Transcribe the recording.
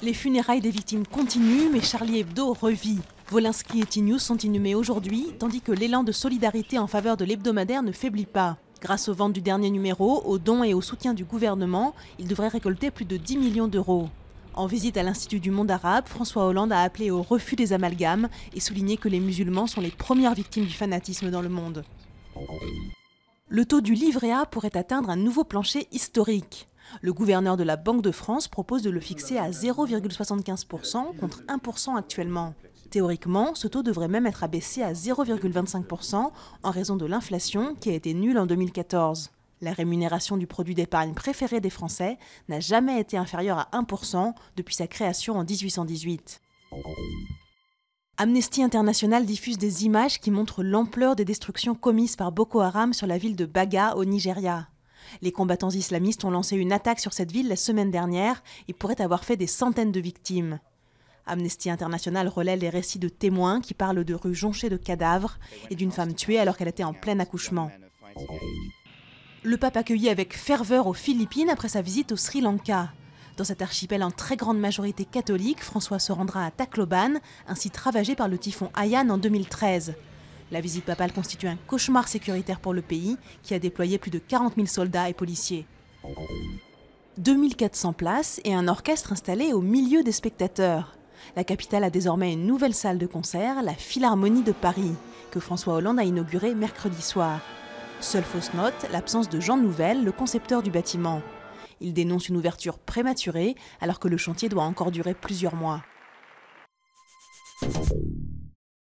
Les funérailles des victimes continuent, mais Charlie Hebdo revit. Wolinski et T-News sont inhumés aujourd'hui, tandis que l'élan de solidarité en faveur de l'hebdomadaire ne faiblit pas. Grâce aux ventes du dernier numéro, aux dons et au soutien du gouvernement, il devrait récolter plus de 10 millions d'euros. En visite à l'Institut du monde arabe, François Hollande a appelé au refus des amalgames et souligné que les musulmans sont les premières victimes du fanatisme dans le monde. Le taux du livret A pourrait atteindre un nouveau plancher historique. Le gouverneur de la Banque de France propose de le fixer à 0,75% contre 1% actuellement. Théoriquement, ce taux devrait même être abaissé à 0,25% en raison de l'inflation qui a été nulle en 2014. La rémunération du produit d'épargne préféré des Français n'a jamais été inférieure à 1% depuis sa création en 1818. Amnesty International diffuse des images qui montrent l'ampleur des destructions commises par Boko Haram sur la ville de Baga au Nigeria. Les combattants islamistes ont lancé une attaque sur cette ville la semaine dernière et pourraient avoir fait des centaines de victimes. Amnesty International relaie les récits de témoins qui parlent de rues jonchées de cadavres et d'une femme tuée alors qu'elle était en plein accouchement. Le pape accueilli avec ferveur aux Philippines après sa visite au Sri Lanka. Dans cet archipel en très grande majorité catholique, François se rendra à Tacloban, un site ravagé par le typhon Haiyan en 2013. La visite papale constitue un cauchemar sécuritaire pour le pays, qui a déployé plus de 40 000 soldats et policiers. 2400 places et un orchestre installé au milieu des spectateurs. La capitale a désormais une nouvelle salle de concert, la Philharmonie de Paris, que François Hollande a inaugurée mercredi soir. Seule fausse note, l'absence de Jean Nouvel, le concepteur du bâtiment. Il dénonce une ouverture prématurée alors que le chantier doit encore durer plusieurs mois.